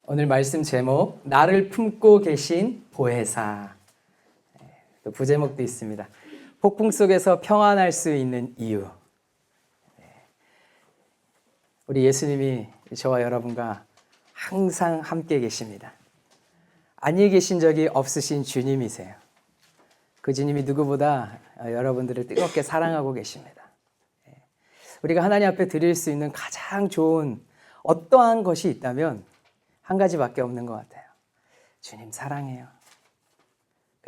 오늘 말씀 제목, 나를 품고 계신 보혜사. 또 부제목도 있습니다. 폭풍 속에서 평안할 수 있는 이유. 우리 예수님이 저와 여러분과 항상 함께 계십니다. 안위 계신 적이 없으신 주님이세요. 그 주님이 누구보다 여러분들을 뜨겁게 사랑하고 계십니다. 우리가 하나님 앞에 드릴 수 있는 가장 좋은 어떠한 것이 있다면 한 가지밖에 없는 것 같아요. 주님 사랑해요.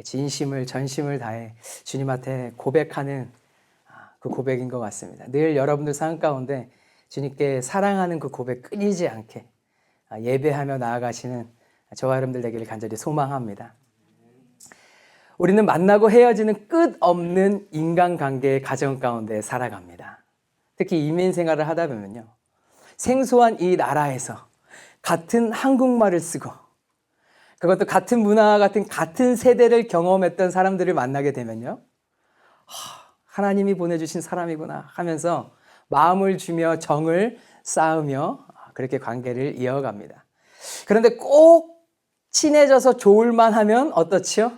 진심을 전심을 다해 주님한테 고백하는 그 고백인 것 같습니다. 늘 여러분들 삶 가운데 주님께 사랑하는 그 고백 끊이지 않게 예배하며 나아가시는 저와 여러분들 되기를 간절히 소망합니다. 우리는 만나고 헤어지는 끝없는 인간관계의 가정 가운데 살아갑니다. 특히 이민 생활을 하다 보면요, 생소한 이 나라에서 같은 한국말을 쓰고 그것도 같은 문화와 같은 세대를 경험했던 사람들을 만나게 되면요, 하나님이 보내주신 사람이구나 하면서 마음을 주며 정을 쌓으며 그렇게 관계를 이어갑니다. 그런데 꼭 친해져서 좋을만 하면 어떻지요?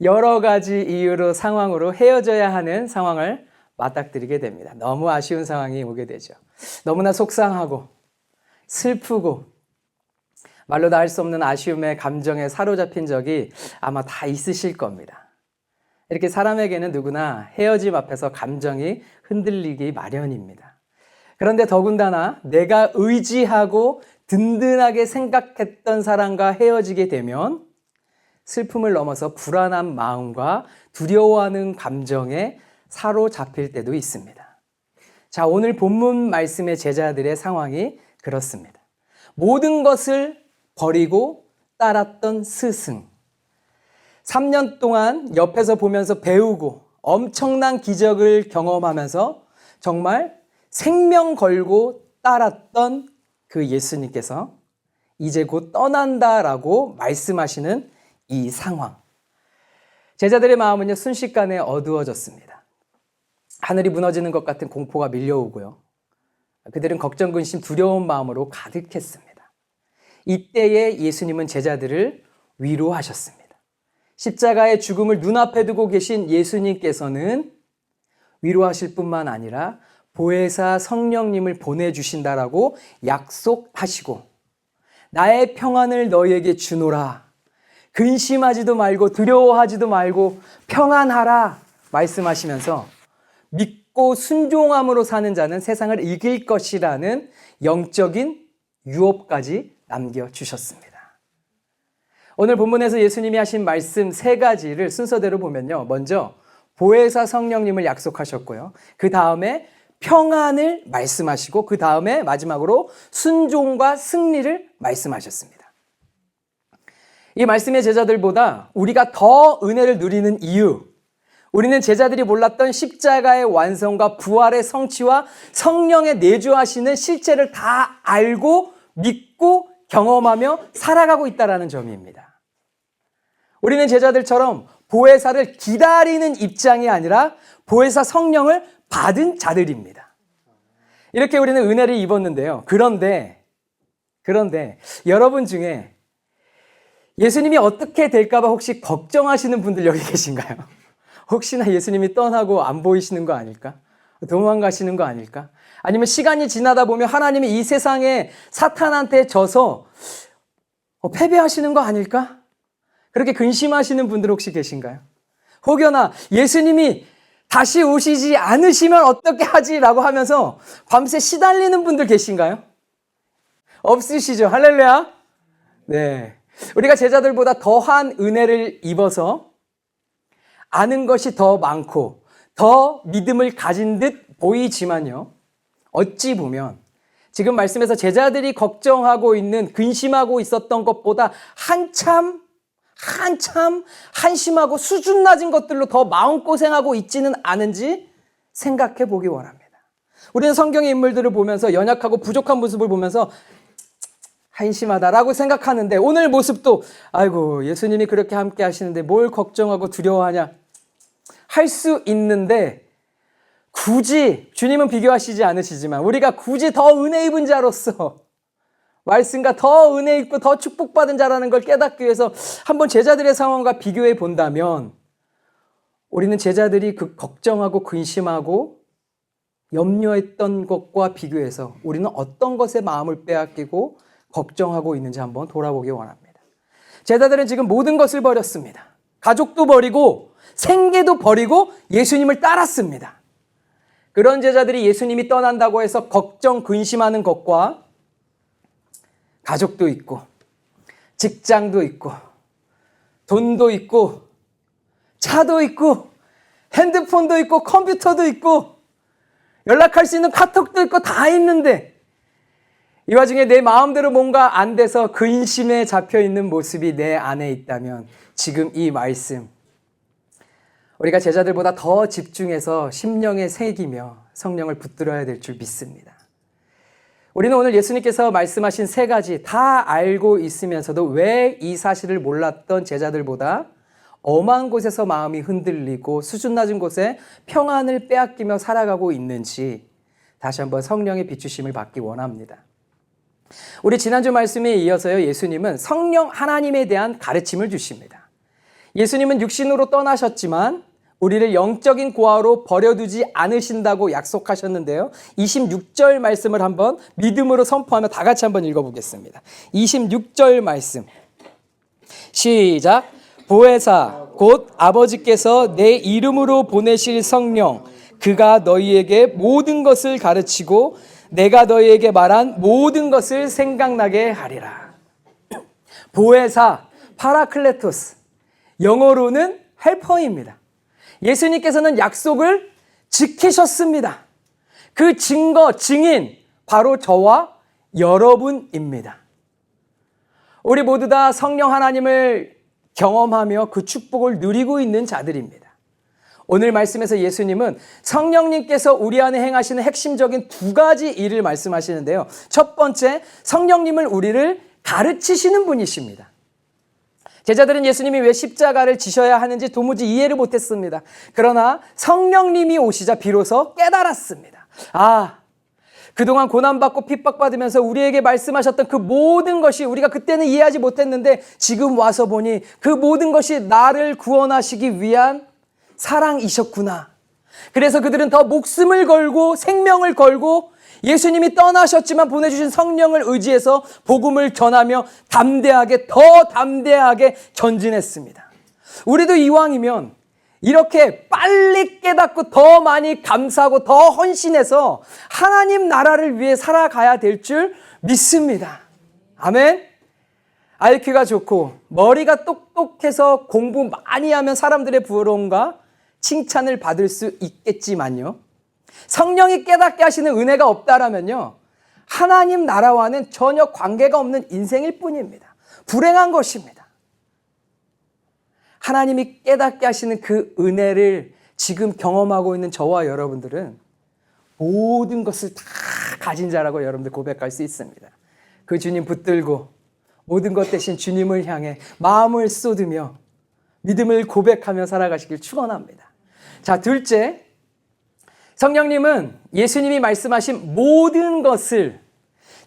여러 가지 이유로 상황으로 헤어져야 하는 상황을 맞닥뜨리게 됩니다. 너무 아쉬운 상황이 오게 되죠. 너무나 속상하고 슬프고 말로 다 할 수 없는 아쉬움의 감정에 사로잡힌 적이 아마 다 있으실 겁니다. 이렇게 사람에게는 누구나 헤어짐 앞에서 감정이 흔들리기 마련입니다. 그런데 더군다나 내가 의지하고 든든하게 생각했던 사람과 헤어지게 되면 슬픔을 넘어서 불안한 마음과 두려워하는 감정에 사로잡힐 때도 있습니다. 자, 오늘 본문 말씀의 제자들의 상황이 그렇습니다. 모든 것을 버리고 따랐던 스승. 3년 동안 옆에서 보면서 배우고 엄청난 기적을 경험하면서 정말 생명 걸고 따랐던 그 예수님께서 이제 곧 떠난다라고 말씀하시는 이 상황. 제자들의 마음은요, 순식간에 어두워졌습니다. 하늘이 무너지는 것 같은 공포가 밀려오고요, 그들은 걱정, 근심, 두려운 마음으로 가득했습니다. 이때에 예수님은 제자들을 위로하셨습니다. 십자가의 죽음을 눈앞에 두고 계신 예수님께서는 위로하실 뿐만 아니라 보혜사 성령님을 보내주신다라고 약속하시고, 나의 평안을 너희에게 주노라, 근심하지도 말고 두려워하지도 말고 평안하라 말씀하시면서 믿고 순종함으로 사는 자는 세상을 이길 것이라는 영적인 유업까지 남겨주셨습니다. 오늘 본문에서 예수님이 하신 말씀 세 가지를 순서대로 보면요, 먼저 보혜사 성령님을 약속하셨고요, 그 다음에 평안을 말씀하시고, 그 다음에 마지막으로 순종과 승리를 말씀하셨습니다. 이 말씀의 제자들보다 우리가 더 은혜를 누리는 이유, 우리는 제자들이 몰랐던 십자가의 완성과 부활의 성취와 성령의 내주하시는 실체를 다 알고 믿고 경험하며 살아가고 있다는 점입니다. 우리는 제자들처럼 보혜사를 기다리는 입장이 아니라 보혜사 성령을 받은 자들입니다. 이렇게 우리는 은혜를 입었는데요. 그런데 여러분 중에 예수님이 어떻게 될까 봐 혹시 걱정하시는 분들 여기 계신가요? 혹시나 예수님이 떠나고 안 보이시는 거 아닐까? 도망가시는 거 아닐까? 아니면 시간이 지나다 보면 하나님이 이 세상에 사탄한테 져서 패배하시는 거 아닐까? 그렇게 근심하시는 분들 혹시 계신가요? 혹여나 예수님이 다시 오시지 않으시면 어떻게 하지라고 하면서 밤새 시달리는 분들 계신가요? 없으시죠? 할렐루야. 네. 우리가 제자들보다 더한 은혜를 입어서 아는 것이 더 많고 더 믿음을 가진 듯 보이지만요, 어찌 보면 지금 말씀에서 제자들이 걱정하고 있는, 근심하고 있었던 것보다 한참 한심하고 수준 낮은 것들로 더 마음고생하고 있지는 않은지 생각해 보기 원합니다. 우리는 성경의 인물들을 보면서 연약하고 부족한 모습을 보면서 한심하다라고 생각하는데, 오늘 모습도 아이고 예수님이 그렇게 함께 하시는데 뭘 걱정하고 두려워하냐 할 수 있는데, 굳이 주님은 비교하시지 않으시지만 우리가 굳이 더 은혜 입은 자로서 말씀과 더 은혜 있고 더 축복받은 자라는 걸 깨닫기 위해서 한번 제자들의 상황과 비교해 본다면 우리는 제자들이 그 걱정하고 근심하고 염려했던 것과 비교해서 우리는 어떤 것에 마음을 빼앗기고 걱정하고 있는지 한번 돌아보기 원합니다. 제자들은 지금 모든 것을 버렸습니다. 가족도 버리고 생계도 버리고 예수님을 따랐습니다. 그런 제자들이 예수님이 떠난다고 해서 걱정, 근심하는 것과 가족도 있고 직장도 있고 돈도 있고 차도 있고 핸드폰도 있고 컴퓨터도 있고 연락할 수 있는 카톡도 있고 다 있는데 이 와중에 내 마음대로 뭔가 안 돼서 근심에 잡혀있는 모습이 내 안에 있다면 지금 이 말씀 우리가 제자들보다 더 집중해서 심령에 새기며 성령을 붙들어야 될 줄 믿습니다. 우리는 오늘 예수님께서 말씀하신 세 가지 다 알고 있으면서도 왜 이 사실을 몰랐던 제자들보다 엄한 곳에서 마음이 흔들리고 수준 낮은 곳에 평안을 빼앗기며 살아가고 있는지 다시 한번 성령의 비추심을 받기 원합니다. 우리 지난주 말씀에 이어서요, 예수님은 성령 하나님에 대한 가르침을 주십니다. 예수님은 육신으로 떠나셨지만 우리를 영적인 고아로 버려두지 않으신다고 약속하셨는데요. 26절 말씀을 한번 믿음으로 선포하며 다 같이 한번 읽어보겠습니다. 26절 말씀 시작. 보혜사 곧 아버지께서 내 이름으로 보내실 성령 그가 너희에게 모든 것을 가르치고 내가 너희에게 말한 모든 것을 생각나게 하리라. 보혜사 파라클레토스 영어로는 헬퍼입니다. 예수님께서는 약속을 지키셨습니다. 그 증거, 증인 바로 저와 여러분입니다. 우리 모두 다 성령 하나님을 경험하며 그 축복을 누리고 있는 자들입니다. 오늘 말씀에서 예수님은 성령님께서 우리 안에 행하시는 핵심적인 두 가지 일을 말씀하시는데요. 첫 번째, 성령님을 우리를 가르치시는 분이십니다. 제자들은 예수님이 왜 십자가를 지셔야 하는지 도무지 이해를 못했습니다. 그러나 성령님이 오시자 비로소 깨달았습니다. 그동안 고난받고 핍박받으면서 우리에게 말씀하셨던 그 모든 것이 우리가 그때는 이해하지 못했는데 지금 와서 보니 그 모든 것이 나를 구원하시기 위한 사랑이셨구나. 그래서 그들은 더 목숨을 걸고 생명을 걸고 예수님이 떠나셨지만 보내주신 성령을 의지해서 복음을 전하며 더 담대하게 전진했습니다. 우리도 이왕이면 이렇게 빨리 깨닫고 더 많이 감사하고 더 헌신해서 하나님 나라를 위해 살아가야 될 줄 믿습니다. 아멘. IQ가 좋고 머리가 똑똑해서 공부 많이 하면 사람들의 부러움과 칭찬을 받을 수 있겠지만요, 성령이 깨닫게 하시는 은혜가 없다라면요, 하나님 나라와는 전혀 관계가 없는 인생일 뿐입니다. 불행한 것입니다. 하나님이 깨닫게 하시는 그 은혜를 지금 경험하고 있는 저와 여러분들은 모든 것을 다 가진 자라고 여러분들 고백할 수 있습니다. 그 주님 붙들고 모든 것 대신 주님을 향해 마음을 쏟으며 믿음을 고백하며 살아가시길 축원합니다. 자, 둘째, 성령님은 예수님이 말씀하신 모든 것을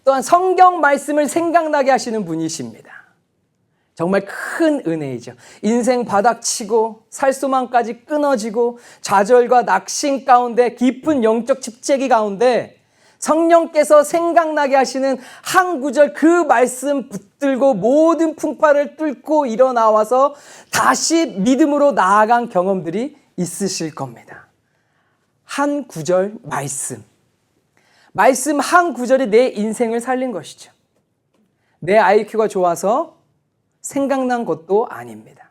또한 성경 말씀을 생각나게 하시는 분이십니다. 정말 큰 은혜이죠. 인생 바닥치고 살소망까지 끊어지고 좌절과 낙심 가운데 깊은 영적 집재기 가운데 성령께서 생각나게 하시는 한 구절 그 말씀 붙들고 모든 풍파를 뚫고 일어나와서 다시 믿음으로 나아간 경험들이 있으실 겁니다. 한 구절 말씀 한 구절이 내 인생을 살린 것이죠. 내 IQ가 좋아서 생각난 것도 아닙니다.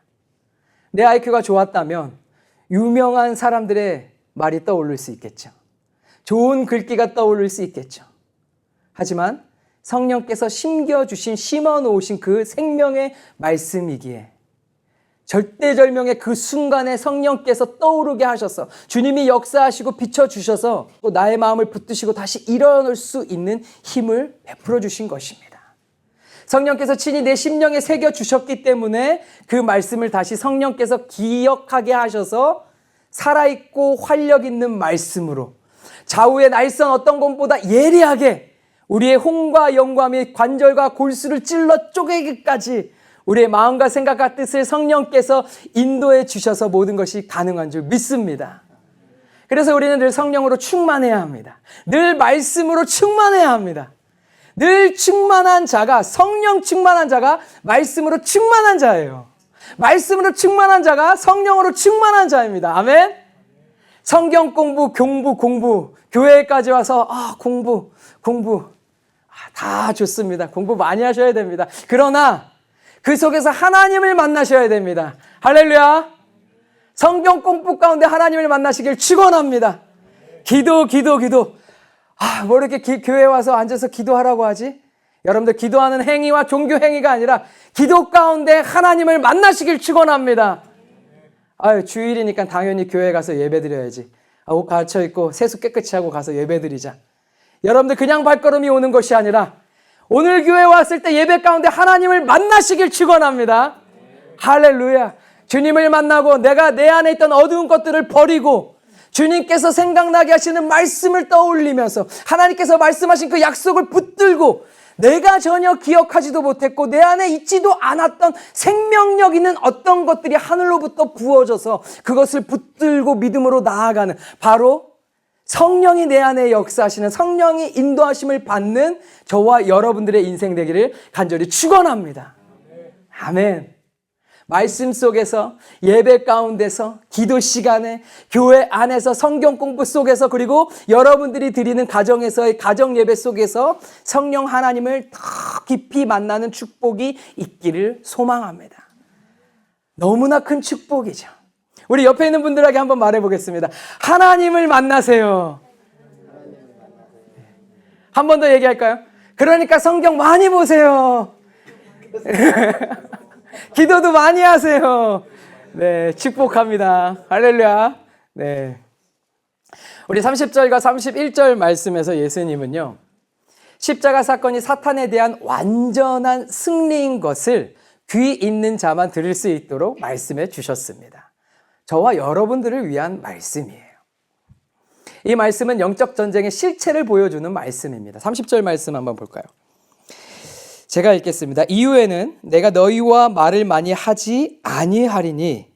내 IQ가 좋았다면 유명한 사람들의 말이 떠오를 수 있겠죠. 좋은 글귀가 떠오를 수 있겠죠. 하지만 성령께서 심겨주신, 심어놓으신 그 생명의 말씀이기에 절대절명의 그 순간에 성령께서 떠오르게 하셔서 주님이 역사하시고 비춰주셔서 또 나의 마음을 붙드시고 다시 일어날 수 있는 힘을 베풀어 주신 것입니다. 성령께서 친히 내 심령에 새겨주셨기 때문에 그 말씀을 다시 성령께서 기억하게 하셔서 살아있고 활력 있는 말씀으로 좌우의 날선 어떤 것보다 예리하게 우리의 홍과 영과 및 관절과 골수를 찔러 쪼개기까지 우리의 마음과 생각과 뜻을 성령께서 인도해 주셔서 모든 것이 가능한 줄 믿습니다. 그래서 우리는 늘 성령으로 충만해야 합니다. 늘 말씀으로 충만해야 합니다. 늘 충만한 자가, 성령 충만한 자가 말씀으로 충만한 자예요. 말씀으로 충만한 자가 성령으로 충만한 자입니다. 아멘. 성경 공부, 공부, 교회까지 와서 공부 다 좋습니다. 공부 많이 하셔야 됩니다. 그러나 그 속에서 하나님을 만나셔야 됩니다. 할렐루야. 성경 공부 가운데 하나님을 만나시길 축원합니다. 기도. 뭐 이렇게 교회 와서 앉아서 기도하라고 하지? 여러분들 기도하는 행위와 종교 행위가 아니라 기도 가운데 하나님을 만나시길 축원합니다. 주일이니까 당연히 교회 가서 예배 드려야지. 옷 갖춰 입고 세수 깨끗이 하고 가서 예배 드리자. 여러분들 그냥 발걸음이 오는 것이 아니라 오늘 교회 왔을 때 예배 가운데 하나님을 만나시길 축원합니다. 할렐루야. 주님을 만나고 내가 내 안에 있던 어두운 것들을 버리고 주님께서 생각나게 하시는 말씀을 떠올리면서 하나님께서 말씀하신 그 약속을 붙들고 내가 전혀 기억하지도 못했고 내 안에 있지도 않았던 생명력 있는 어떤 것들이 하늘로부터 부어져서 그것을 붙들고 믿음으로 나아가는 바로 성령이 내 안에 역사하시는 성령이 인도하심을 받는 저와 여러분들의 인생 되기를 간절히 축원합니다. 아멘. 말씀 속에서 예배 가운데서 기도 시간에 교회 안에서 성경 공부 속에서 그리고 여러분들이 드리는 가정에서의 가정 예배 속에서 성령 하나님을 더 깊이 만나는 축복이 있기를 소망합니다. 너무나 큰 축복이죠. 우리 옆에 있는 분들에게 한번 말해 보겠습니다. 하나님을 만나세요. 한 번 더 얘기할까요? 그러니까 성경 많이 보세요. 기도도 많이 하세요. 네, 축복합니다. 할렐루야. 네. 우리 30절과 31절 말씀에서 예수님은요, 십자가 사건이 사탄에 대한 완전한 승리인 것을 귀 있는 자만 들을 수 있도록 말씀해 주셨습니다. 저와 여러분들을 위한 말씀이에요. 이 말씀은 영적 전쟁의 실체를 보여주는 말씀입니다. 30절 말씀 한번 볼까요? 제가 읽겠습니다. 이후에는 내가 너희와 말을 많이 하지 아니하리니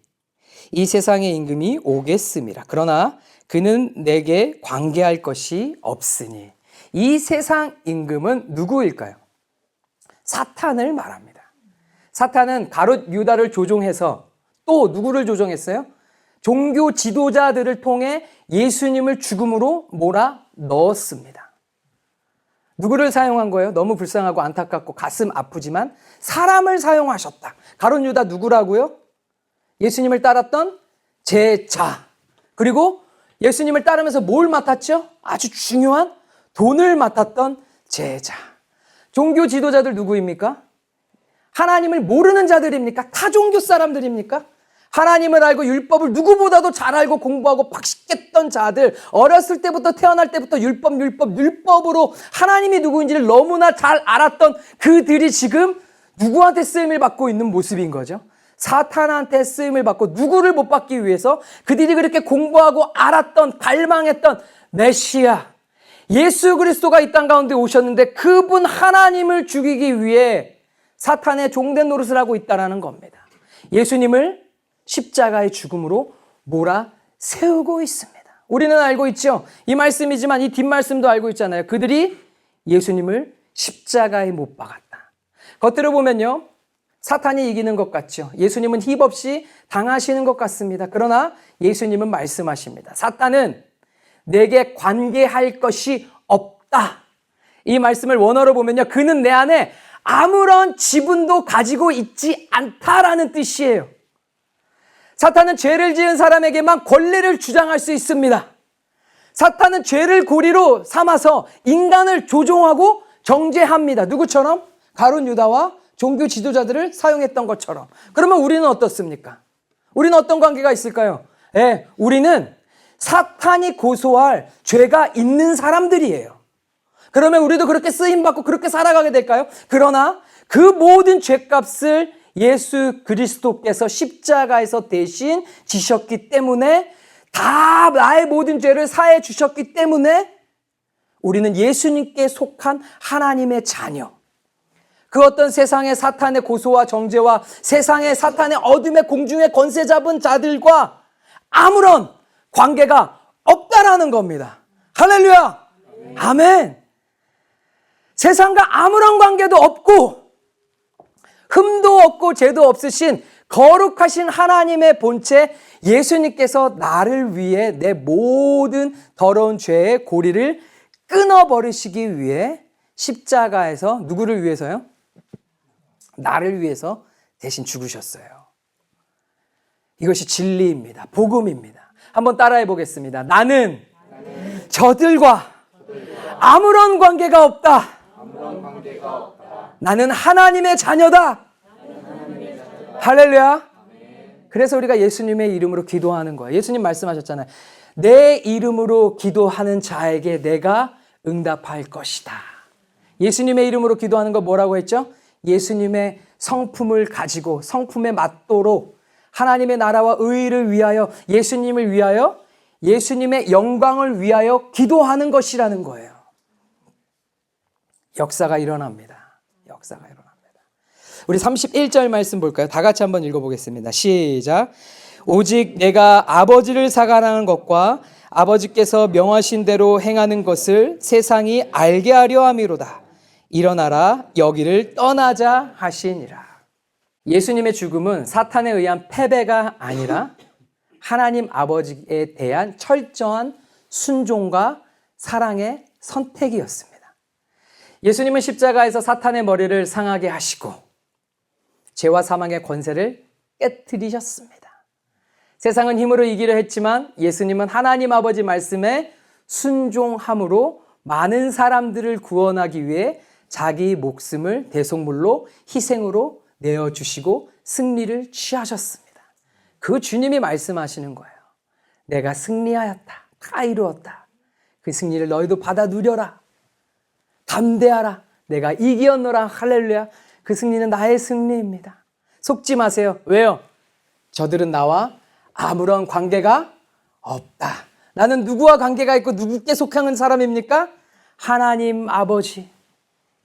이 세상의 임금이 오겠음이라. 그러나 그는 내게 관계할 것이 없으니. 이 세상 임금은 누구일까요? 사탄을 말합니다. 사탄은 가룟 유다를 조종해서 또 누구를 조종했어요? 종교 지도자들을 통해 예수님을 죽음으로 몰아 넣었습니다. 누구를 사용한 거예요? 너무 불쌍하고 안타깝고 가슴 아프지만 사람을 사용하셨다. 가룟 유다 누구라고요? 예수님을 따랐던 제자. 그리고 예수님을 따르면서 뭘 맡았죠? 아주 중요한 돈을 맡았던 제자. 종교 지도자들 누구입니까? 하나님을 모르는 자들입니까? 타 종교 사람들입니까? 하나님을 알고 율법을 누구보다도 잘 알고 공부하고 박식했던 자들, 어렸을 때부터 태어날 때부터 율법으로 하나님이 누구인지를 너무나 잘 알았던 그들이 지금 누구한테 쓰임을 받고 있는 모습인 거죠. 사탄한테 쓰임을 받고 누구를 못 받기 위해서 그들이 그렇게 공부하고 알았던 갈망했던 메시아 예수 그리스도가 이 땅 가운데 오셨는데 그분 하나님을 죽이기 위해 사탄의 종된 노릇을 하고 있다는 겁니다. 예수님을 십자가의 죽음으로 몰아 세우고 있습니다. 우리는 알고 있죠. 이 말씀이지만 이 뒷말씀도 알고 있잖아요. 그들이 예수님을 십자가에 못 박았다. 겉으로 보면요, 사탄이 이기는 것 같죠. 예수님은 힘없이 당하시는 것 같습니다. 그러나 예수님은 말씀하십니다. 사탄은 내게 관계할 것이 없다. 이 말씀을 원어로 보면요, 그는 내 안에 아무런 지분도 가지고 있지 않다라는 뜻이에요. 사탄은 죄를 지은 사람에게만 권리를 주장할 수 있습니다. 사탄은 죄를 고리로 삼아서 인간을 조종하고 정죄합니다. 누구처럼? 가룟 유다와 종교 지도자들을 사용했던 것처럼. 그러면 우리는 어떻습니까? 우리는 어떤 관계가 있을까요? 우리는 사탄이 고소할 죄가 있는 사람들이에요. 그러면 우리도 그렇게 쓰임받고 그렇게 살아가게 될까요? 그러나 그 모든 죄값을 예수 그리스도께서 십자가에서 대신 지셨기 때문에 다 나의 모든 죄를 사해 주셨기 때문에 우리는 예수님께 속한 하나님의 자녀. 그 어떤 세상의 사탄의 고소와 정죄와 세상의 사탄의 어둠의 공중의 권세 잡은 자들과 아무런 관계가 없다라는 겁니다. 할렐루야! 아멘! 세상과 아무런 관계도 없고 흠도 없고 죄도 없으신 거룩하신 하나님의 본체 예수님께서 나를 위해 내 모든 더러운 죄의 고리를 끊어버리시기 위해 십자가에서 누구를 위해서요? 나를 위해서 대신 죽으셨어요. 이것이 진리입니다. 복음입니다. 한번 따라해 보겠습니다. 나는 저들과 아무런 관계가 없다. 나는 하나님의 자녀다. 할렐루야. 그래서 우리가 예수님의 이름으로 기도하는 거예요. 예수님 말씀하셨잖아요. 내 이름으로 기도하는 자에게 내가 응답할 것이다. 예수님의 이름으로 기도하는 거 뭐라고 했죠? 예수님의 성품을 가지고 성품에 맞도록 하나님의 나라와 의를 위하여 예수님을 위하여 예수님의 영광을 위하여 기도하는 것이라는 거예요. 역사가 일어납니다. 역사가 일어납니다. 우리 31절 말씀 볼까요? 다 같이 한번 읽어보겠습니다. 시작. 오직 내가 아버지를 사랑하는 것과 아버지께서 명하신 대로 행하는 것을 세상이 알게 하려 함이로다. 일어나라 여기를 떠나자 하시니라. 예수님의 죽음은 사탄에 의한 패배가 아니라 하나님 아버지에 대한 철저한 순종과 사랑의 선택이었습니다. 예수님은 십자가에서 사탄의 머리를 상하게 하시고 죄와 사망의 권세를 깨뜨리셨습니다. 세상은 힘으로 이기려 했지만 예수님은 하나님 아버지 말씀에 순종함으로 많은 사람들을 구원하기 위해 자기 목숨을 대속물로 희생으로 내어주시고 승리를 취하셨습니다. 그 주님이 말씀하시는 거예요. 내가 승리하였다. 다 이루었다. 그 승리를 너희도 받아 누려라. 담대하라. 내가 이기었노라. 할렐루야. 그 승리는 나의 승리입니다. 속지 마세요. 왜요? 저들은 나와 아무런 관계가 없다. 나는 누구와 관계가 있고 누구께 속하는 사람입니까? 하나님 아버지,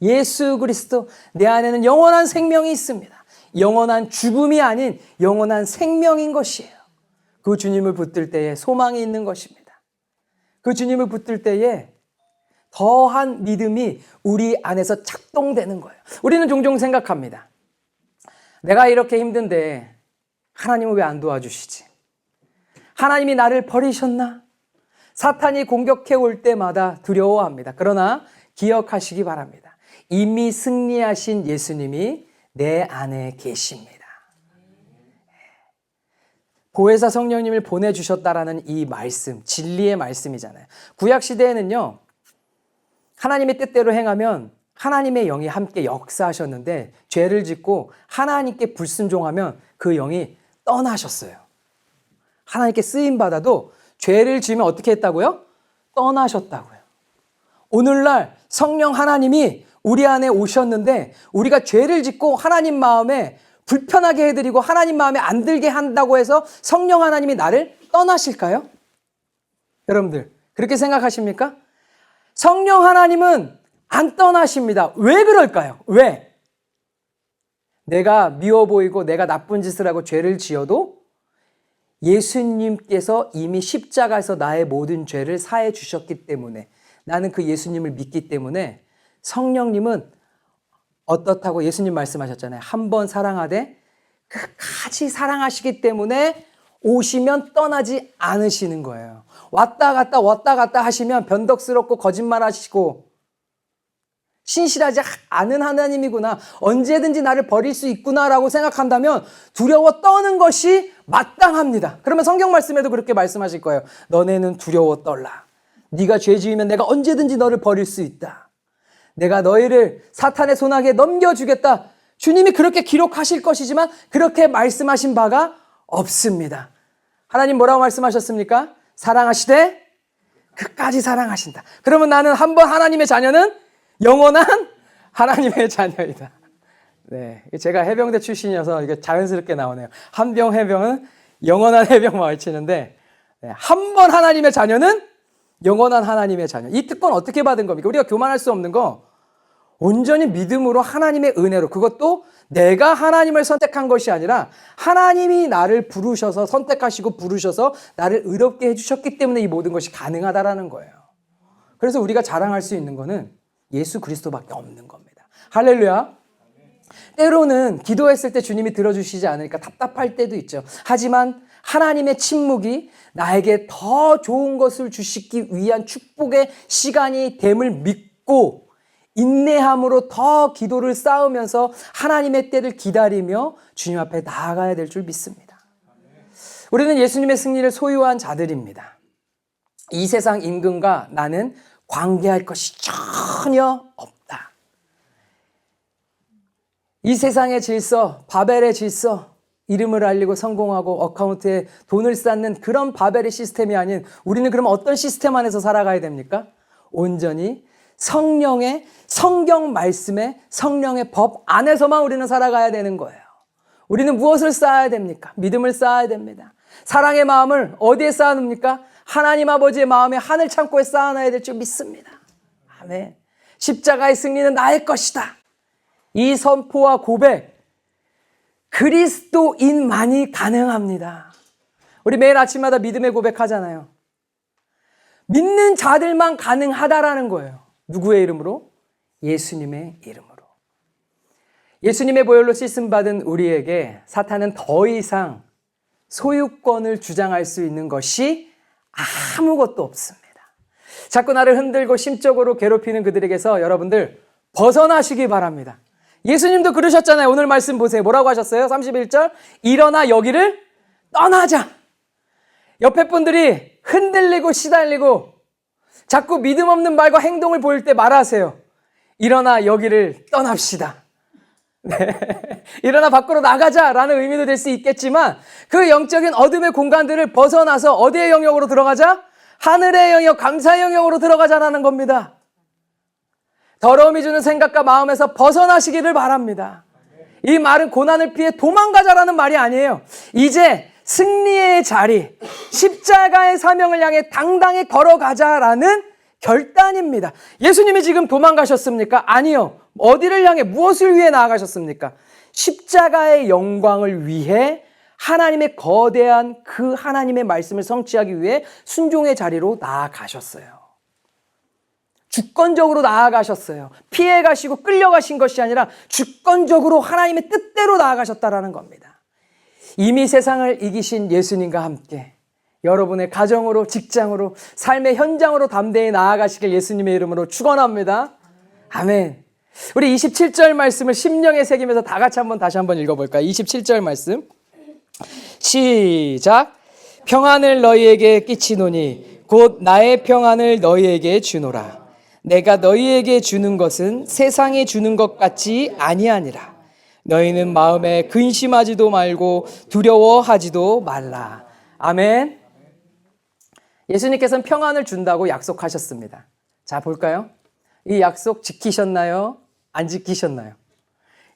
예수 그리스도, 내 안에는 영원한 생명이 있습니다. 영원한 죽음이 아닌 영원한 생명인 것이에요. 그 주님을 붙들 때에 소망이 있는 것입니다. 그 주님을 붙들 때에 더한 믿음이 우리 안에서 작동되는 거예요. 우리는 종종 생각합니다. 내가 이렇게 힘든데 하나님은 왜 안 도와주시지? 하나님이 나를 버리셨나? 사탄이 공격해 올 때마다 두려워합니다. 그러나 기억하시기 바랍니다. 이미 승리하신 예수님이 내 안에 계십니다. 보혜사 성령님을 보내주셨다라는 이 말씀, 진리의 말씀이잖아요. 구약시대에는요, 하나님의 뜻대로 행하면 하나님의 영이 함께 역사하셨는데 죄를 짓고 하나님께 불순종하면 그 영이 떠나셨어요. 하나님께 쓰임받아도 죄를 지으면 어떻게 했다고요? 떠나셨다고요. 오늘날 성령 하나님이 우리 안에 오셨는데 우리가 죄를 짓고 하나님 마음에 불편하게 해드리고 하나님 마음에 안 들게 한다고 해서 성령 하나님이 나를 떠나실까요? 여러분들 그렇게 생각하십니까? 성령 하나님은 안 떠나십니다. 왜 그럴까요? 왜? 내가 미워 보이고 내가 나쁜 짓을 하고 죄를 지어도 예수님께서 이미 십자가에서 나의 모든 죄를 사해 주셨기 때문에 나는 그 예수님을 믿기 때문에 성령님은 어떻다고 예수님 말씀하셨잖아요. 한 번 사랑하되 끝까지 사랑하시기 때문에 오시면 떠나지 않으시는 거예요. 왔다 갔다 하시면 변덕스럽고 거짓말하시고 신실하지 않은 하나님이구나. 언제든지 나를 버릴 수 있구나라고 생각한다면 두려워 떠는 것이 마땅합니다. 그러면 성경 말씀에도 그렇게 말씀하실 거예요. 너네는 두려워 떨라. 네가 죄 지으면 내가 언제든지 너를 버릴 수 있다. 내가 너희를 사탄의 손아귀에 넘겨주겠다. 주님이 그렇게 기록하실 것이지만 그렇게 말씀하신 바가 없습니다. 하나님 뭐라고 말씀하셨습니까? 사랑하시되 끝까지 사랑하신다. 그러면 나는 한번 하나님의 자녀는 영원한 하나님의 자녀이다. 네, 제가 해병대 출신이어서 이게 자연스럽게 나오네요. 한병 해병은 영원한 해병 외치는데 한 번 하나님의 자녀는 영원한 하나님의 자녀. 이 특권 어떻게 받은 겁니까? 우리가 교만할 수 없는 거 온전히 믿음으로 하나님의 은혜로, 그것도 내가 하나님을 선택한 것이 아니라 하나님이 나를 부르셔서 선택하시고 부르셔서 나를 의롭게 해주셨기 때문에 이 모든 것이 가능하다라는 거예요. 그래서 우리가 자랑할 수 있는 거는 예수 그리스도밖에 없는 겁니다. 할렐루야. 때로는 기도했을 때 주님이 들어주시지 않으니까 답답할 때도 있죠. 하지만 하나님의 침묵이 나에게 더 좋은 것을 주시기 위한 축복의 시간이 됨을 믿고 인내함으로 더 기도를 쌓으면서 하나님의 때를 기다리며 주님 앞에 나아가야 될 줄 믿습니다. 우리는 예수님의 승리를 소유한 자들입니다. 이 세상 임금과 나는 관계할 것이 전혀 없다. 이 세상의 질서, 바벨의 질서, 이름을 알리고 성공하고 어카운트에 돈을 쌓는 그런 바벨의 시스템이 아닌 우리는 그럼 어떤 시스템 안에서 살아가야 됩니까? 온전히 성령의 성경 말씀의 성령의 법 안에서만 우리는 살아가야 되는 거예요. 우리는 무엇을 쌓아야 됩니까? 믿음을 쌓아야 됩니다. 사랑의 마음을 어디에 쌓아놓습니까? 하나님 아버지의 마음에 하늘 창고에 쌓아놔야 될 줄 믿습니다. 아멘. 십자가의 승리는 나의 것이다. 이 선포와 고백, 그리스도인만이 가능합니다. 우리 매일 아침마다 믿음의 고백하잖아요. 믿는 자들만 가능하다라는 거예요. 누구의 이름으로? 예수님의 이름으로. 예수님의 보혈로 씻음받은 우리에게 사탄은 더 이상 소유권을 주장할 수 있는 것이 아무것도 없습니다. 자꾸 나를 흔들고 심적으로 괴롭히는 그들에게서 여러분들 벗어나시기 바랍니다. 예수님도 그러셨잖아요. 오늘 말씀 보세요. 뭐라고 하셨어요? 31절. 일어나 여기를 떠나자. 옆에 분들이 흔들리고 시달리고 자꾸 믿음 없는 말과 행동을 보일 때 말하세요. 일어나 여기를 떠납시다. 네. 일어나 밖으로 나가자라는 의미도 될 수 있겠지만 그 영적인 어둠의 공간들을 벗어나서 어디의 영역으로 들어가자? 하늘의 영역, 감사의 영역으로 들어가자라는 겁니다. 더러움이 주는 생각과 마음에서 벗어나시기를 바랍니다. 이 말은 고난을 피해 도망가자라는 말이 아니에요. 이제 승리의 자리, 십자가의 사명을 향해 당당히 걸어가자라는 결단입니다. 예수님이 지금 도망가셨습니까? 아니요. 어디를 향해 무엇을 위해 나아가셨습니까? 십자가의 영광을 위해 하나님의 거대한 그 하나님의 말씀을 성취하기 위해 순종의 자리로 나아가셨어요. 주권적으로 나아가셨어요. 피해가시고 끌려가신 것이 아니라 주권적으로 하나님의 뜻대로 나아가셨다라는 겁니다. 이미 세상을 이기신 예수님과 함께 여러분의 가정으로, 직장으로, 삶의 현장으로 담대히 나아가시길 예수님의 이름으로 축원합니다. 아멘. 우리 27절 말씀을 심령에 새기면서 다 같이 다시 한번 읽어볼까요? 27절 말씀 시작. 평안을 너희에게 끼치노니 곧 나의 평안을 너희에게 주노라. 내가 너희에게 주는 것은 세상이 주는 것 같지 아니하니라. 너희는 마음에 근심하지도 말고 두려워하지도 말라. 아멘. 예수님께서는 평안을 준다고 약속하셨습니다. 자, 볼까요? 이 약속 지키셨나요? 안 지키셨나요?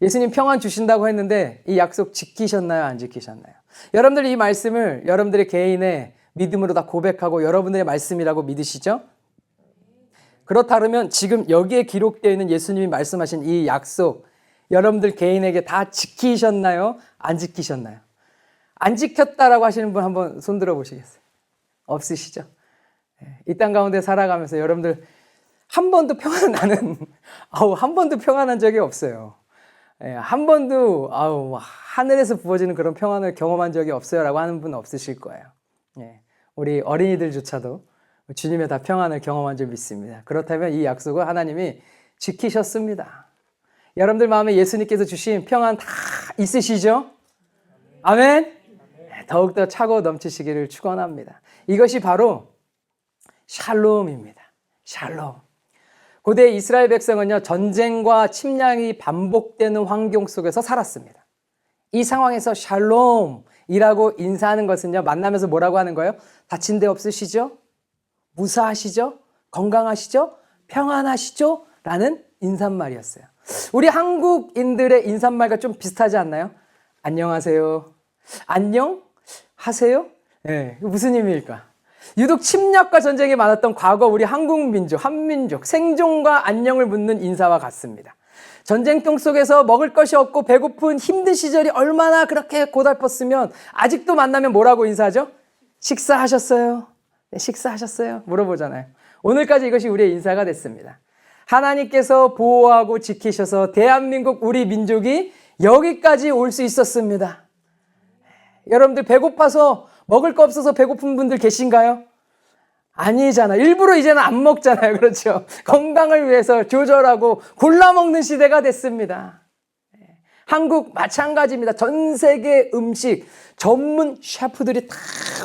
예수님 평안 주신다고 했는데 이 약속 지키셨나요? 안 지키셨나요? 여러분들 이 말씀을 여러분들의 개인의 믿음으로 다 고백하고 여러분들의 말씀이라고 믿으시죠? 그렇다면 지금 여기에 기록되어 있는 예수님이 말씀하신 이 약속 여러분들 개인에게 다 지키셨나요? 안 지키셨나요? 안 지켰다라고 하시는 분 한번 손 들어 보시겠어요? 없으시죠? 이 땅 가운데 살아가면서 여러분들 한 번도 한 번도 평안한 적이 없어요. 한 번도 하늘에서 부어지는 그런 평안을 경험한 적이 없어요라고 하는 분은 없으실 거예요. 우리 어린이들조차도 주님의 다 평안을 경험한 줄 믿습니다. 그렇다면 이 약속을 하나님이 지키셨습니다. 여러분들 마음에 예수님께서 주신 평안 다 있으시죠? 아멘? 더욱더 차고 넘치시기를 축원합니다. 이것이 바로 샬롬입니다. 샬롬. 고대 이스라엘 백성은요, 전쟁과 침략이 반복되는 환경 속에서 살았습니다. 이 상황에서 샬롬이라고 인사하는 것은요, 만나면서 뭐라고 하는 거예요? 다친 데 없으시죠? 무사하시죠? 건강하시죠? 평안하시죠? 라는 인사말이었어요. 우리 한국인들의 인사말과 좀 비슷하지 않나요? 안녕하세요. 안녕하세요? 네, 무슨 의미일까? 유독 침략과 전쟁이 많았던 과거 우리 한국 민족, 한민족, 생존과 안녕을 묻는 인사와 같습니다. 전쟁통 속에서 먹을 것이 없고 배고픈 힘든 시절이 얼마나 그렇게 고달팠으면 아직도 만나면 뭐라고 인사하죠? 식사하셨어요? 네, 식사하셨어요? 물어보잖아요. 오늘까지 이것이 우리의 인사가 됐습니다. 하나님께서 보호하고 지키셔서 대한민국 우리 민족이 여기까지 올 수 있었습니다. 여러분들 배고파서 먹을 거 없어서 배고픈 분들 계신가요? 아니잖아요. 일부러 이제는 안 먹잖아요. 그렇죠? 건강을 위해서 조절하고 골라 먹는 시대가 됐습니다. 한국 마찬가지입니다. 전 세계 음식 전문 셰프들이 다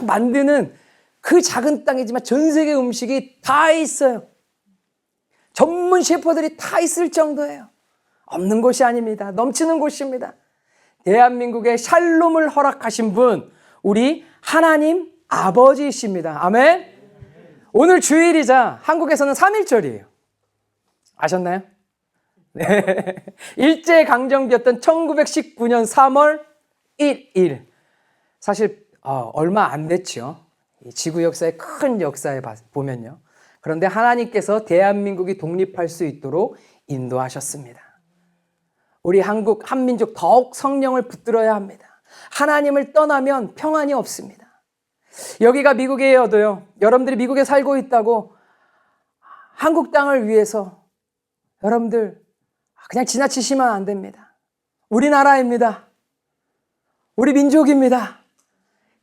만드는 그 작은 땅이지만 전 세계 음식이 다 있어요. 전문 셰프들이 다 있을 정도예요. 없는 곳이 아닙니다. 넘치는 곳입니다. 대한민국의 샬롬을 허락하신 분, 우리 하나님 아버지이십니다. 아멘. 오늘 주일이자 한국에서는 3.1절이에요. 아셨나요? 네. 일제강점기였던 1919년 3월 1일. 사실 얼마 안 됐죠. 지구 역사의 큰 역사에 보면요. 그런데 하나님께서 대한민국이 독립할 수 있도록 인도하셨습니다. 우리 한국 한민족 더욱 성령을 붙들어야 합니다. 하나님을 떠나면 평안이 없습니다. 여기가 미국이어도요. 여러분들이 미국에 살고 있다고 한국 땅을 위해서 여러분들 그냥 지나치시면 안 됩니다. 우리나라입니다. 우리 민족입니다.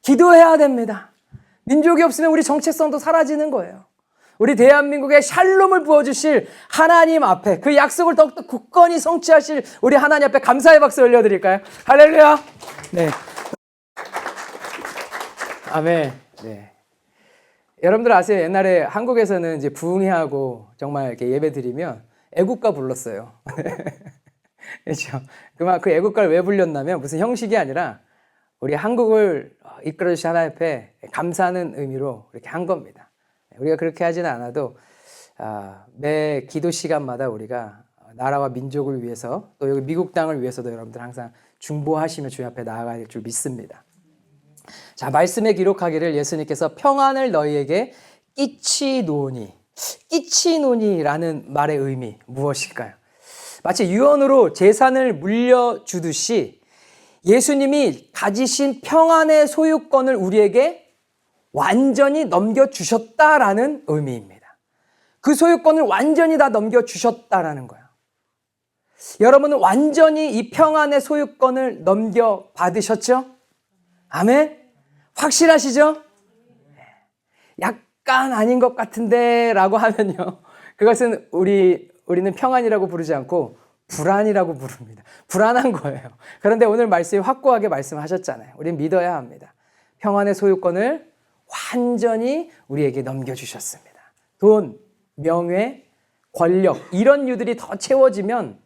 기도해야 됩니다. 민족이 없으면 우리 정체성도 사라지는 거예요. 우리 대한민국에 샬롬을 부어주실 하나님 앞에 그 약속을 더욱더 굳건히 성취하실 우리 하나님 앞에 감사의 박수 올려드릴까요? 할렐루야. 네. 아멘. 네. 여러분들 아세요? 옛날에 한국에서는 이제 부흥회하고 정말 이렇게 예배 드리면 애국가 불렀어요. 그렇죠? 그 애국가를 왜 불렸냐면 무슨 형식이 아니라 우리 한국을 이끌어주신 하나님 앞에 감사하는 의미로 이렇게 한 겁니다. 우리가 그렇게 하지는 않아도 매 기도 시간마다 우리가 나라와 민족을 위해서 또 여기 미국 땅을 위해서도 여러분들 항상 중보하시며 주님 앞에 나아가야 될 줄 믿습니다. 자, 말씀에 기록하기를 예수님께서 평안을 너희에게 끼치노니. 끼치노니라는 말의 의미 무엇일까요? 마치 유언으로 재산을 물려주듯이 예수님이 가지신 평안의 소유권을 우리에게 완전히 넘겨주셨다라는 의미입니다. 그 소유권을 완전히 다 넘겨주셨다라는 거예요. 여러분은 완전히 이 평안의 소유권을 넘겨받으셨죠? 아멘? 확실하시죠? 약간 아닌 것 같은데 라고 하면요. 그것은 우리는 평안이라고 부르지 않고 불안이라고 부릅니다. 불안한 거예요. 그런데 오늘 말씀이 확고하게 말씀하셨잖아요. 우리는 믿어야 합니다. 평안의 소유권을 완전히 우리에게 넘겨주셨습니다. 돈, 명예, 권력 이런 유들이 더 채워지면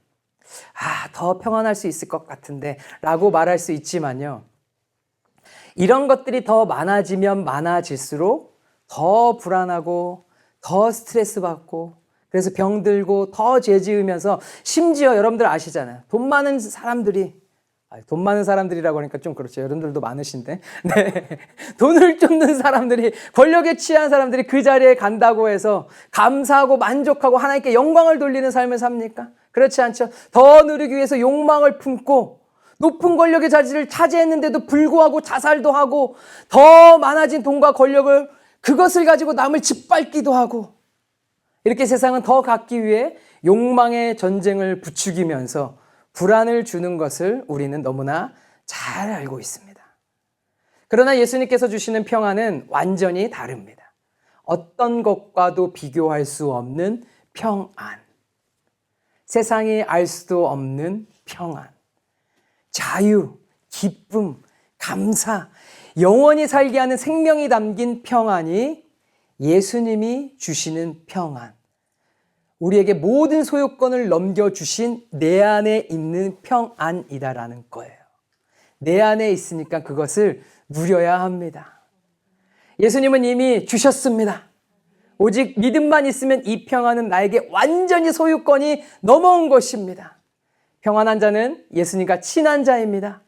더 평안할 수 있을 것 같은데 라고 말할 수 있지만요. 이런 것들이 더 많아지면 많아질수록 더 불안하고 더 스트레스 받고 그래서 병들고 더 죄 지으면서 심지어 여러분들 아시잖아요. 돈 많은 사람들이라고 하니까 좀 그렇죠. 여러분들도 많으신데. 네. 돈을 쫓는 사람들이, 권력에 취한 사람들이 그 자리에 간다고 해서 감사하고 만족하고 하나님께 영광을 돌리는 삶을 삽니까? 그렇지 않죠. 더 누리기 위해서 욕망을 품고 높은 권력의 자리를 차지했는데도 불구하고 자살도 하고 더 많아진 돈과 권력을 그것을 가지고 남을 짓밟기도 하고 이렇게 세상은 더 갖기 위해 욕망의 전쟁을 부추기면서 불안을 주는 것을 우리는 너무나 잘 알고 있습니다. 그러나 예수님께서 주시는 평안은 완전히 다릅니다. 어떤 것과도 비교할 수 없는 평안. 세상이 알 수도 없는 평안. 자유, 기쁨, 감사, 영원히 살게 하는 생명이 담긴 평안이 예수님이 주시는 평안. 우리에게 모든 소유권을 넘겨주신 내 안에 있는 평안이다라는 거예요. 내 안에 있으니까 그것을 누려야 합니다. 예수님은 이미 주셨습니다. 오직 믿음만 있으면 이 평안은 나에게 완전히 소유권이 넘어온 것입니다. 평안한 자는 예수님과 친한 자입니다.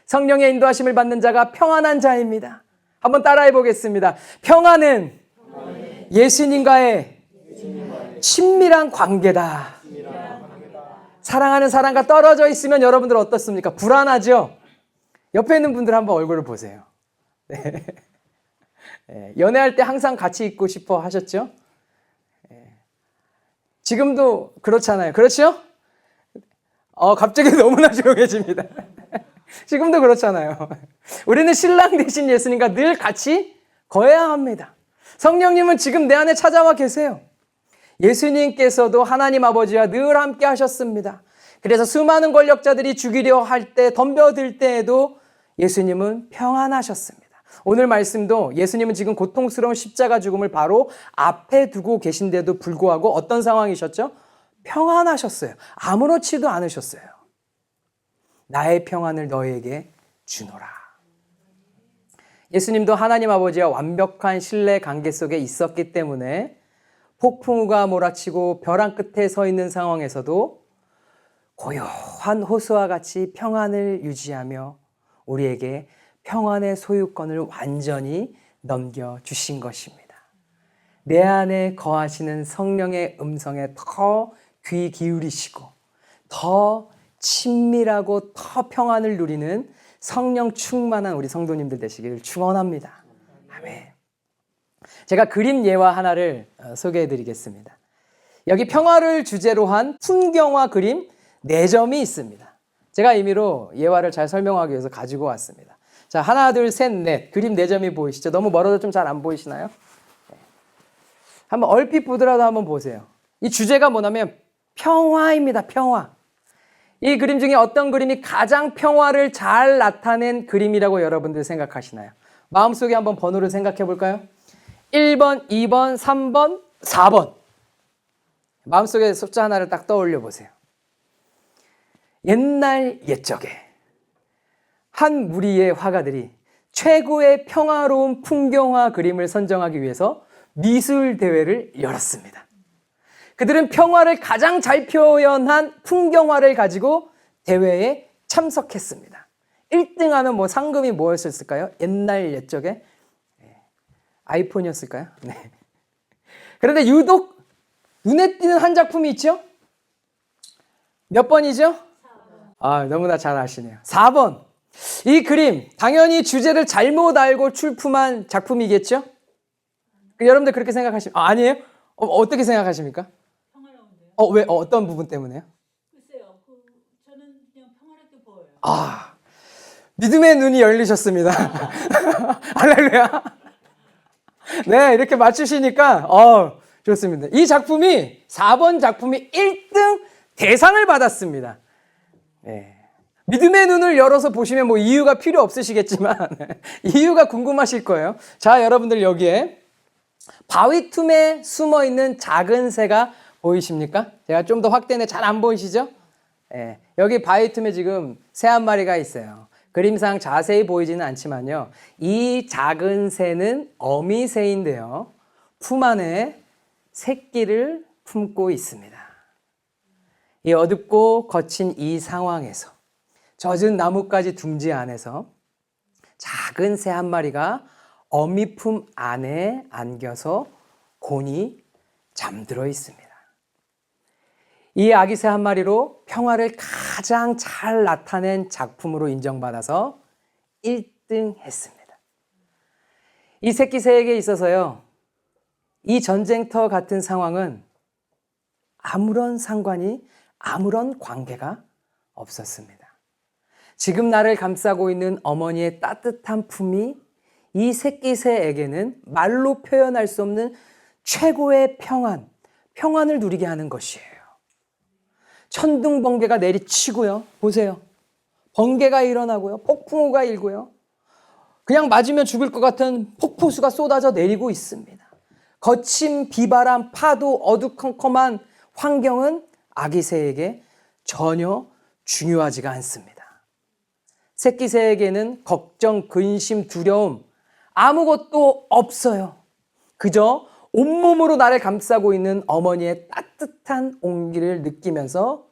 성령의 인도하심을 받는 자가 평안한 자입니다. 한번 따라해 보겠습니다. 평화는 예수님과의 친밀한 관계다. 사랑하는 사람과 떨어져 있으면 여러분들 어떻습니까? 불안하죠? 옆에 있는 분들 한번 얼굴을 보세요. 네. 연애할 때 항상 같이 있고 싶어 하셨죠? 지금도 그렇잖아요. 그렇죠? 갑자기 너무나 조용해집니다. 지금도 그렇잖아요. 우리는 신랑 대신 예수님과 늘 같이 거해야 합니다. 성령님은 지금 내 안에 찾아와 계세요. 예수님께서도 하나님 아버지와 늘 함께 하셨습니다. 그래서 수많은 권력자들이 죽이려 할 때, 덤벼들 때에도 예수님은 평안하셨습니다. 오늘 말씀도 예수님은 지금 고통스러운 십자가 죽음을 바로 앞에 두고 계신데도 불구하고 어떤 상황이셨죠? 평안하셨어요. 아무렇지도 않으셨어요. 나의 평안을 너희에게 주노라. 예수님도 하나님 아버지와 완벽한 신뢰 관계 속에 있었기 때문에 폭풍우가 몰아치고 벼랑 끝에 서 있는 상황에서도 고요한 호수와 같이 평안을 유지하며 우리에게 평안의 소유권을 완전히 넘겨주신 것입니다. 내 안에 거하시는 성령의 음성에 더 귀 기울이시고 더 친밀하고 더 평안을 누리는 성령 충만한 우리 성도님들 되시기를 축원합니다. 아멘. 제가 그림 예화 하나를 소개해 드리겠습니다. 여기 평화를 주제로 한 풍경화 그림 4점이 있습니다. 제가 임의로 예화를 잘 설명하기 위해서 가지고 왔습니다. 자, 하나, 둘, 셋, 넷. 그림 4점이 보이시죠? 너무 멀어서 좀 잘 안 보이시나요? 네. 한번 얼핏 보더라도 한번 보세요. 이 주제가 뭐냐면 평화입니다. 평화. 이 그림 중에 어떤 그림이 가장 평화를 잘 나타낸 그림이라고 여러분들 생각하시나요? 마음속에 한번 번호를 생각해 볼까요? 1번, 2번, 3번, 4번. 마음속에 숫자 하나를 딱 떠올려 보세요. 옛날 옛적에 한 무리의 화가들이 최고의 평화로운 풍경화 그림을 선정하기 위해서 미술 대회를 열었습니다. 그들은 평화를 가장 잘 표현한 풍경화를 가지고 대회에 참석했습니다. 1등하면 뭐 상금이 뭐였을까요? 옛날 옛적에 아이폰이었을까요? 네. 그런데 유독 눈에 띄는 한 작품이 있죠? 몇 번이죠? 4번. 너무나 잘 아시네요. 4번. 이 그림 당연히 주제를 잘못 알고 출품한 작품이겠죠? 여러분들 그렇게 생각하시면 아니에요? 어떻게 생각하십니까? 평화로운데요. 왜 어떤 부분 때문에요? 글쎄요. 저는 그냥 평화롭게 보여요. 믿음의 눈이 열리셨습니다. 할렐루야. 네, 이렇게 맞추시니까 좋습니다. 이 작품이 4번 작품이 1등 대상을 받았습니다. 네. 믿음의 눈을 열어서 보시면 뭐 이유가 필요 없으시겠지만 이유가 궁금하실 거예요. 자, 여러분들 여기에 바위 틈에 숨어 있는 작은 새가 보이십니까? 제가 좀 더 확대해 잘 안 보이시죠? 네, 여기 바위 틈에 지금 새 한 마리가 있어요. 그림상 자세히 보이지는 않지만요. 이 작은 새는 어미새인데요. 품 안에 새끼를 품고 있습니다. 이 어둡고 거친 이 상황에서 젖은 나뭇가지 둥지 안에서 작은 새 한 마리가 어미 품 안에 안겨서 곤히 잠들어 있습니다. 이 아기 새 한 마리로 평화를 가장 잘 나타낸 작품으로 인정받아서 1등 했습니다. 이 새끼 새에게 있어서요, 이 전쟁터 같은 상황은 아무런 상관이, 아무런 관계가 없었습니다. 지금 나를 감싸고 있는 어머니의 따뜻한 품이 이 새끼 새에게는 말로 표현할 수 없는 최고의 평안을 누리게 하는 것이에요. 천둥 번개가 내리치고요. 보세요. 번개가 일어나고요. 폭풍우가 일고요. 그냥 맞으면 죽을 것 같은 폭포수가 쏟아져 내리고 있습니다. 거친 비바람, 파도, 어두컴컴한 환경은 아기 새에게 전혀 중요하지가 않습니다. 새끼 새에게는 걱정, 근심, 두려움 아무것도 없어요. 그저 온몸으로 나를 감싸고 있는 어머니의 따뜻한 온기를 느끼면서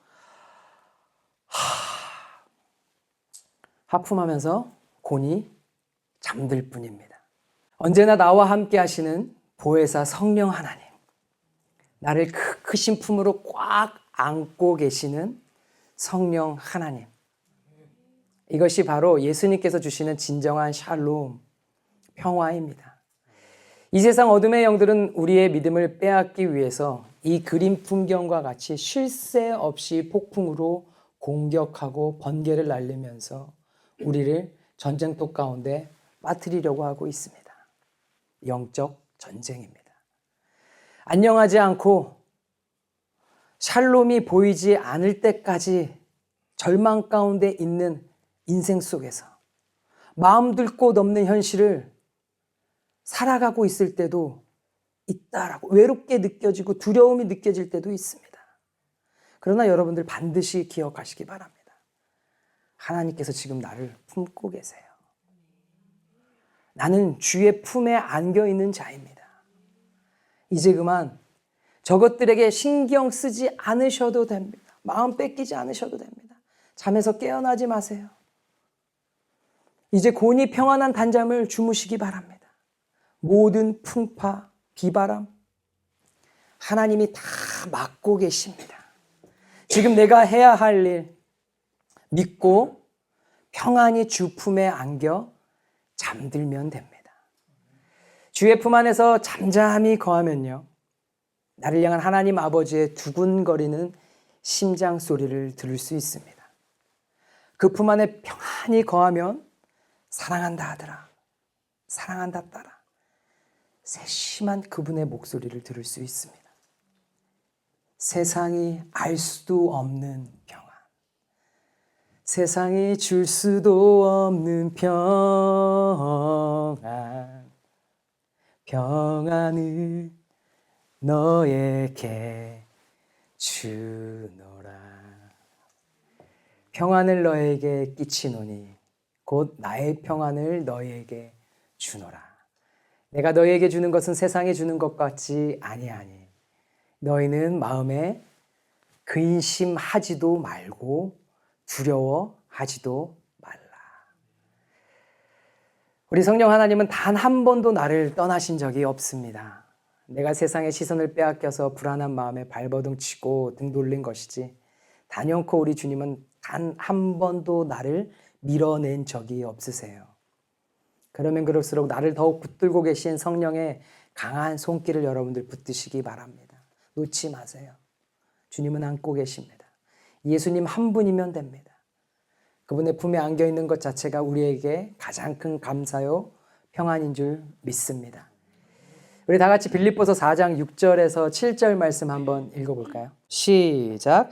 하품하면서 곤히 잠들 뿐입니다. 언제나 나와 함께 하시는 보혜사 성령 하나님, 나를 그 크신 품으로 꽉 안고 계시는 성령 하나님, 이것이 바로 예수님께서 주시는 진정한 샬롬, 평화입니다. 이 세상 어둠의 영들은 우리의 믿음을 빼앗기 위해서 이 그림 풍경과 같이 쉴 새 없이 폭풍으로 공격하고 번개를 날리면서 우리를 전쟁터 가운데 빠뜨리려고 하고 있습니다. 영적 전쟁입니다. 안녕하지 않고 샬롬이 보이지 않을 때까지 절망 가운데 있는 인생 속에서 마음 둘 곳 없는 현실을 살아가고 있을 때도 있다라고, 외롭게 느껴지고 두려움이 느껴질 때도 있습니다. 그러나 여러분들 반드시 기억하시기 바랍니다. 하나님께서 지금 나를 품고 계세요. 나는 주의 품에 안겨 있는 자입니다. 이제 그만 저것들에게 신경 쓰지 않으셔도 됩니다. 마음 뺏기지 않으셔도 됩니다. 잠에서 깨어나지 마세요. 이제 곤히 평안한 단잠을 주무시기 바랍니다. 모든 풍파, 비바람 하나님이 다 막고 계십니다. 지금 내가 해야 할 일 믿고 평안히 주 품에 안겨 잠들면 됩니다. 주의 품 안에서 잠잠히 거하면요, 나를 향한 하나님 아버지의 두근거리는 심장 소리를 들을 수 있습니다. 그 품 안에 평안히 거하면 사랑한다 하더라, 사랑한다 따라 세심한 그분의 목소리를 들을 수 있습니다. 세상이 알 수도 없는 평안, 세상이 줄 수도 없는 평안, 평안을 너에게 주노라. 평안을 너에게 끼치노니 곧 나의 평안을 너에게 주노라. 내가 너에게 주는 것은 세상에 주는 것 같지 아니하니 너희는 마음에 근심하지도 말고 두려워하지도 말라. 우리 성령 하나님은 단 한 번도 나를 떠나신 적이 없습니다. 내가 세상의 시선을 빼앗겨서 불안한 마음에 발버둥 치고 등 돌린 것이지 단연코 우리 주님은 단 한 번도 나를 밀어낸 적이 없으세요. 그러면 그럴수록 나를 더욱 붙들고 계신 성령의 강한 손길을 여러분들 붙드시기 바랍니다. 놓지 마세요. 주님은 안고 계십니다. 예수님 한 분이면 됩니다. 그분의 품에 안겨 있는 것 자체가 우리에게 가장 큰 감사요 평안인 줄 믿습니다. 우리 다 같이 빌립보서 4장 6절에서 7절 말씀 한번 읽어볼까요? 시작.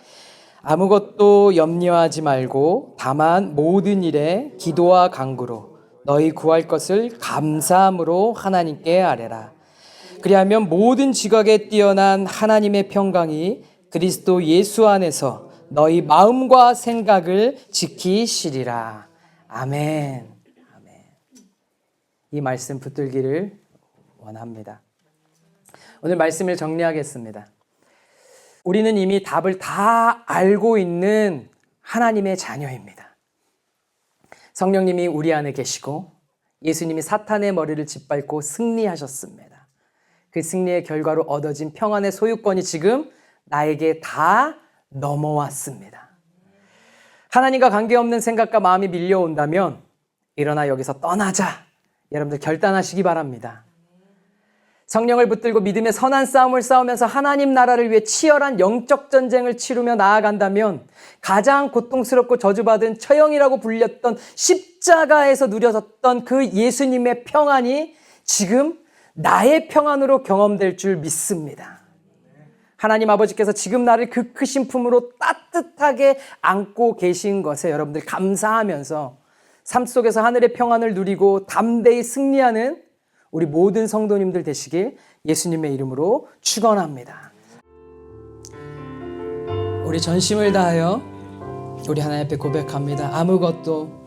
아무것도 염려하지 말고 다만 모든 일에 기도와 간구로 너희 구할 것을 감사함으로 하나님께 아뢰라. 그리하면 모든 지각에 뛰어난 하나님의 평강이 그리스도 예수 안에서 너희 마음과 생각을 지키시리라. 아멘. 아멘. 이 말씀 붙들기를 원합니다. 오늘 말씀을 정리하겠습니다. 우리는 이미 답을 다 알고 있는 하나님의 자녀입니다. 성령님이 우리 안에 계시고 예수님이 사탄의 머리를 짓밟고 승리하셨습니다. 그 승리의 결과로 얻어진 평안의 소유권이 지금 나에게 다 넘어왔습니다. 하나님과 관계없는 생각과 마음이 밀려온다면 일어나 여기서 떠나자. 여러분들 결단하시기 바랍니다. 성령을 붙들고 믿음의 선한 싸움을 싸우면서 하나님 나라를 위해 치열한 영적 전쟁을 치르며 나아간다면 가장 고통스럽고 저주받은 처형이라고 불렸던 십자가에서 누려졌던 그 예수님의 평안이 지금 나의 평안으로 경험될 줄 믿습니다. 하나님 아버지께서 지금 나를 그 크신 품으로 따뜻하게 안고 계신 것에 여러분들 감사하면서 삶 속에서 하늘의 평안을 누리고 담대히 승리하는 우리 모든 성도님들 되시길 예수님의 이름으로 축원합니다. 우리 전심을 다하여 우리 하나님 앞에 고백합니다. 아무것도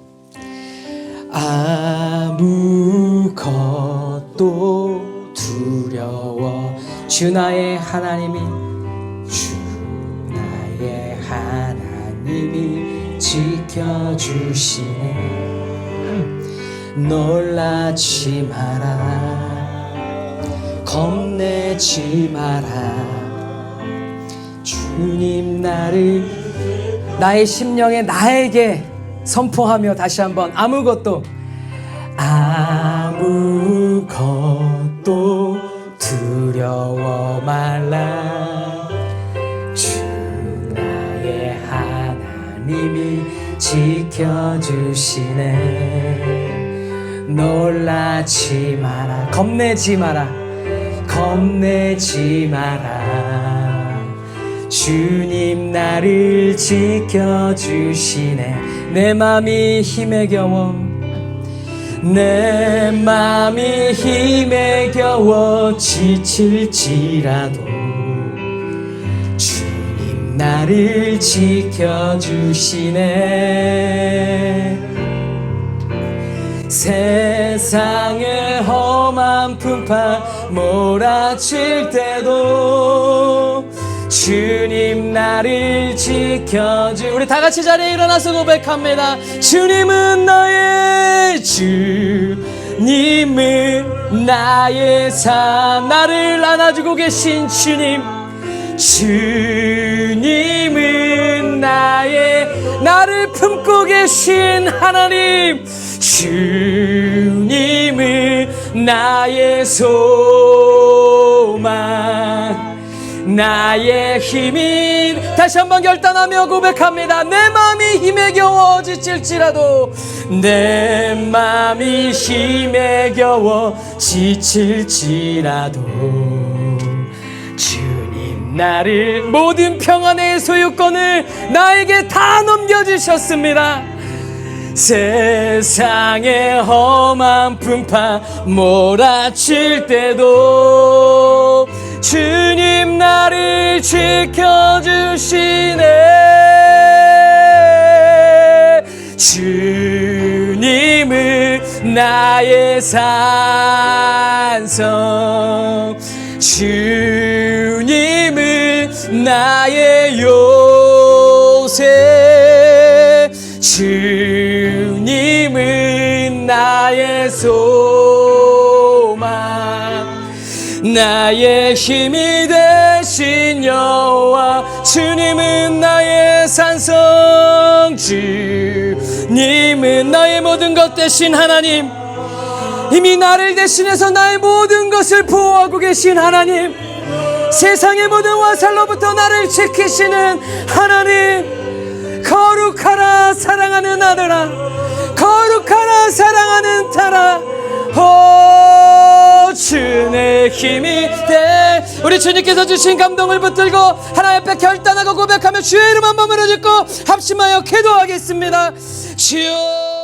두려워 주 나의 하나님이 지켜주시네. 놀라지 마라 겁내지 마라 주님 나의 심령에 나에게 선포하며 다시 한번 아무것도 두려워 말라 주 나의 하나님이 지켜주시네 놀라지 마라 겁내지 마라 주님 나를 지켜주시네 내 맘이 힘에 겨워 지칠지라도 주님 나를 지켜주시네 세상의 험한 풍파 몰아칠 때도 주님 나를 우리 다같이 자리에 일어나서 고백합니다 주님은 나의 삶 나를 안아주고 계신 주님은 나를 품고 계신 하나님 주님은 나의 소망 나의 힘이 다시 한번 결단하며 고백합니다 내 맘이 힘에 겨워 지칠지라도 주님 나를 모든 평안의 소유권을 나에게 다 넘겨주셨습니다 세상의 험한 풍파 몰아칠 때도 주님 나를 지켜주시네 주님은 나의 산성 주님은 나의 요새 주님은 나의 소망 나의 힘이 되신 여호와 주님은 나의 산성 주님은 나의 모든 것 되신 하나님 이미 나를 대신해서 나의 모든 것을 보호하고 계신 하나님 세상의 모든 화살로부터 나를 지키시는 하나님 거룩하라 사랑하는 아들아 거룩하라 사랑하는 딸아 주의 힘이 돼 우리 주님께서 주신 감동을 붙들고 하나님 앞에 결단하고 고백하며 주의 이름 한번 부르짖고 합심하여 기도하겠습니다 주여